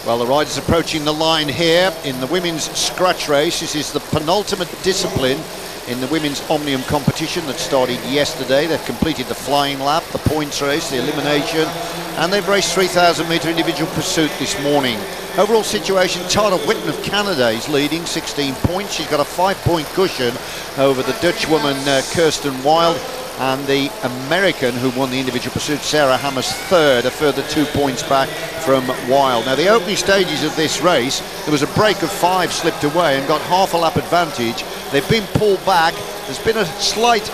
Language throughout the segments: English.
Well, the riders approaching the line here in the women's scratch race. This is the penultimate discipline in the women's Omnium competition that started yesterday. They've completed the flying lap, the points race, the elimination, and they've raced 3,000 metre individual pursuit this morning. Overall situation, Tara Whitten of Canada is leading, 16 points. She's got a 5-point cushion over the Dutch woman Kirsten Wild, and the American who won the individual pursuit, Sarah Hammer's third, a further 2 points back from Wild. Now, the opening stages of this race, there was a break of 5 slipped away and got half a lap advantage. They've been pulled back. There's been a slight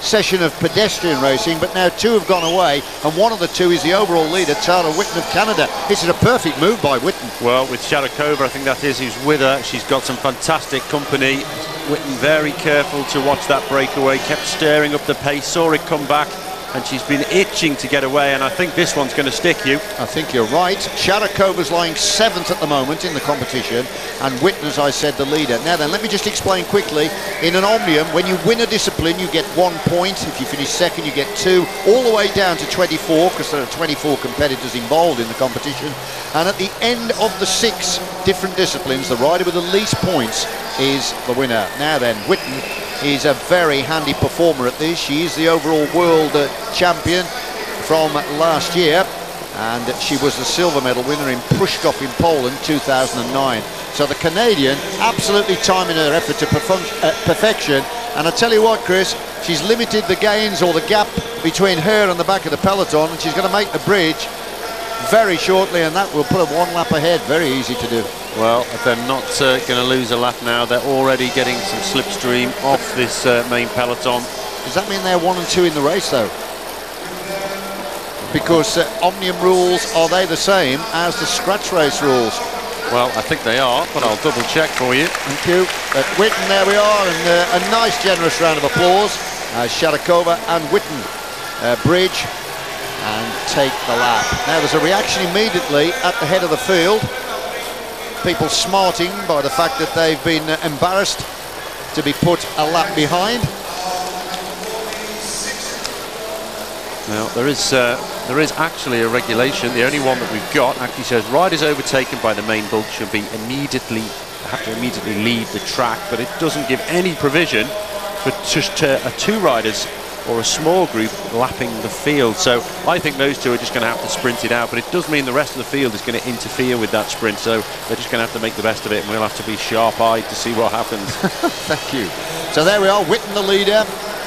session of pedestrian racing, but now 2 have gone away, and one of the 2 is the overall leader, Tara Whitten of Canada. This is a perfect move by Whitten. Well, with Sharakova, I think that is who's with her. She's got some fantastic company. Whitten very careful to watch that breakaway, kept stirring up the pace, saw it come back, and she's been itching to get away, and I think this one's going to stick you. I think you're right. Sharakova's lying 7th at the moment in the competition, and Whitten, as I said, the leader. Now then, let me just explain quickly. In an Omnium, when you win a discipline, you get 1 point. If you finish second, you get 2, all the way down to 24, because there are 24 competitors involved in the competition. And at the end of the 6 different disciplines, the rider with the least points is the winner. Now then, Whitten is a very handy performer at this. She is the overall world champion from last year, and she was the silver medal winner in Pruszków in Poland 2009. So the Canadian absolutely timing her effort to perfection, and I tell you what, Chris, she's limited the gains or the gap between her and the back of the peloton, and she's going to make the bridge very shortly, and that will put her 1 lap ahead. Very easy to do. Well, they're not going to lose a lap now. They're already getting some slipstream off this main peloton. Does that mean they're 1 and 2 in the race, though? Because Omnium rules, are they the same as the scratch race rules? Well, I think they are, but I'll double check for you. Thank you. At Whitten, there we are, and a nice generous round of applause as Sharakova and Whitten bridge and take the lap. Now there's a reaction immediately at the head of the field. People smarting by the fact that they've been embarrassed to be put a lap behind. Now there is actually a regulation. The only one that we've got actually says riders overtaken by the main bulk should be have to immediately leave the track, but it doesn't give any provision for just 2 riders or a small group lapping the field. So I think those 2 are just going to have to sprint it out, but it does mean the rest of the field is going to interfere with that sprint, so they're just going to have to make the best of it, and we'll have to be sharp-eyed to see what happens. Thank you. So there we are, Whitten the leader,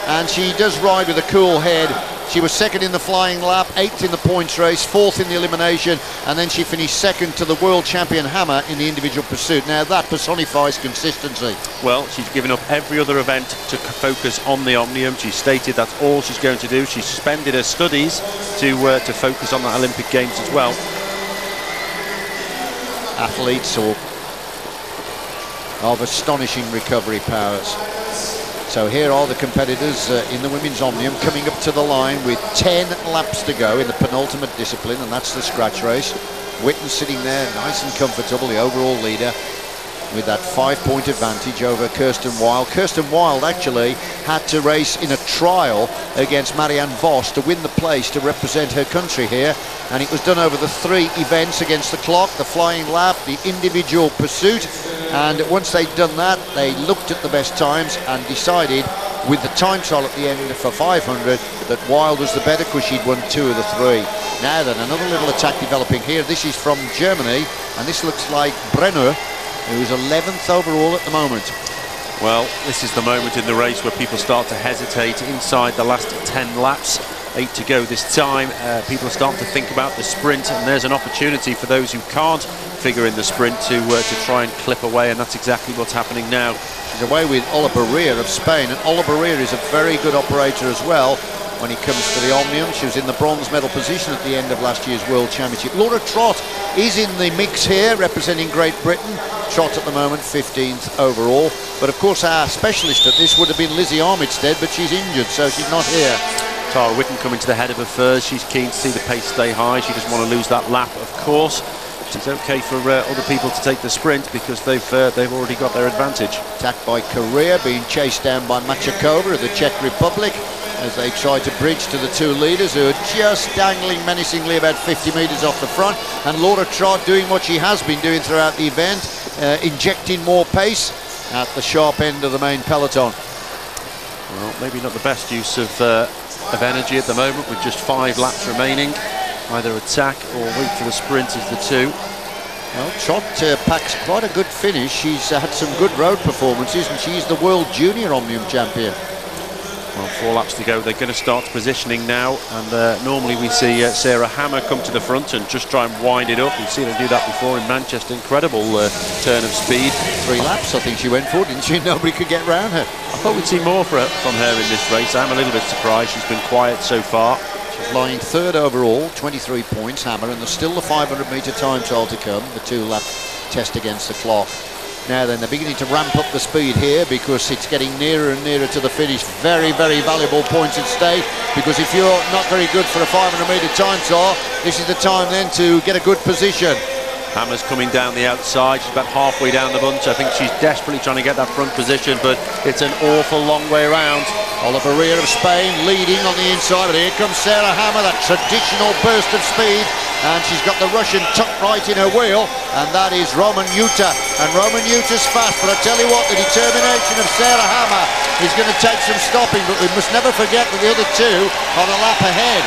and she does ride with a cool head. She was 2nd in the flying lap, 8th in the points race, 4th in the elimination, and then she finished 2nd to the world champion Hammer in the individual pursuit. Now that personifies consistency. Well, she's given up every other event to focus on the Omnium. She stated that's all she's going to do. She suspended her studies to focus on the Olympic Games as well. Athletes of astonishing recovery powers. So here are the competitors in the women's Omnium coming up to the line with 10 laps to go in the penultimate discipline, and that's the scratch race. Whitten sitting there nice and comfortable, the overall leader, with that 5-point advantage over Kirsten Wild. Kirsten Wild actually had to race in a trial against Marianne Vos to win the place to represent her country here, and it was done over the 3 events against the clock, the flying lap, the individual pursuit, and once they'd done that, they looked at the best times and decided with the time trial at the end for 500 that Wild was the better because she'd won 2 of the 3. Now then, another little attack developing here. This is from Germany, and this looks like Brenner, who's 11th overall at the moment. Well, this is the moment in the race where people start to hesitate inside the last 10 laps. 8 to go this time. People are starting to think about the sprint, and there's an opportunity for those who can't figure in the sprint to try and clip away, and that's exactly what's happening now. She's away with Ola Barria of Spain, and Ola Barria is a very good operator as well when it comes to the Omnium. She was in the bronze medal position at the end of last year's World Championship. Laura Trott is in the mix here, representing Great Britain. Trott at the moment 15th overall, but of course our specialist at this would have been Lizzie Armitstead, but she's injured, so she's not here. Tara Whitten coming to the head of her first. She's keen to see the pace stay high. She doesn't want to lose that lap, of course. It's okay for other people to take the sprint because they've already got their advantage. Attacked by Korea, being chased down by Machakova of the Czech Republic. as they try to bridge to the two leaders, who are just dangling menacingly about 50 metres off the front. And Laura Trott doing what she has been doing throughout the event, injecting more pace at the sharp end of the main peloton. Well, maybe not the best use of energy at the moment, with just 5 laps remaining. Either attack or wait for the sprint as the two. Well, Trott packs quite a good finish. She's had some good road performances, and she's the World Junior Omnium champion. Well, 4 laps to go. They're going to start positioning now, and normally we see Sarah Hammer come to the front and just try and wind it up. We've seen her do that before in Manchester. Incredible turn of speed. 3 laps I think she went for, didn't she? Nobody could get round her. I thought we'd see more from her in this race. I'm a little bit surprised. She's been quiet so far. She's lying 3rd overall, 23 points, Hammer, and there's still the 500-metre time trial to come, the 2-lap test against the clock. Now then, they're beginning to ramp up the speed here because it's getting nearer and nearer to the finish. Very, very valuable points at stake, because if you're not very good for a 500-metre time trial, this is the time then to get a good position. Hammer's coming down the outside. She's about halfway down the bunch. I think she's desperately trying to get that front position, but it's an awful long way around. Oliver Rea of Spain leading on the inside, but here comes Sarah Hammer, that traditional burst of speed, and she's got the Russian tucked right in her wheel, and that is Roman Yuta. And Roman Yuta's fast, but I tell you what, the determination of Sarah Hammer is going to take some stopping, but we must never forget that the other two are a lap ahead.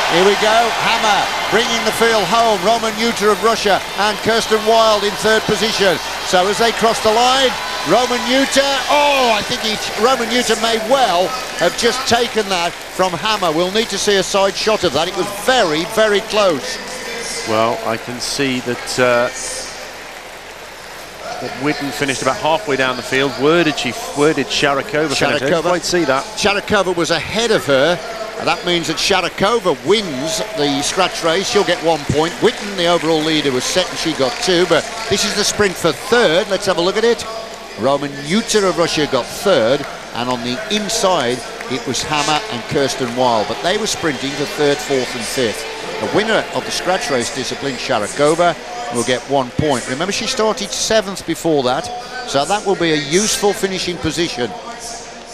Here we go, Hammer bringing the field home, Roman Yuta of Russia and Kirsten Wild in 3rd position. So as they cross the line, Roman Yuta, I think Roman Yuta may well have just taken that from Hammer. We'll need to see a side shot of that. It was very, very close. Well, I can see that Witten finished about halfway down the field. Where did Sharakova finish? I didn't quite see that. Sharakova was ahead of her. That means that Sharakova wins the scratch race. She'll get 1 point. Witten, the overall leader, was second. She got 2. But this is the sprint for 3rd. Let's have a look at it. Roman Yuta of Russia got 3rd. And on the inside, it was Hammer and Kirsten Wild. But they were sprinting for 3rd, 4th and 5th. The winner of the scratch race discipline, Sharakova, will get 1 point. Remember, she started 7th before that. So that will be a useful finishing position.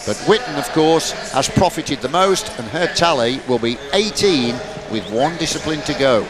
But Witten, of course, has profited the most, and her tally will be 18 with 1 discipline to go.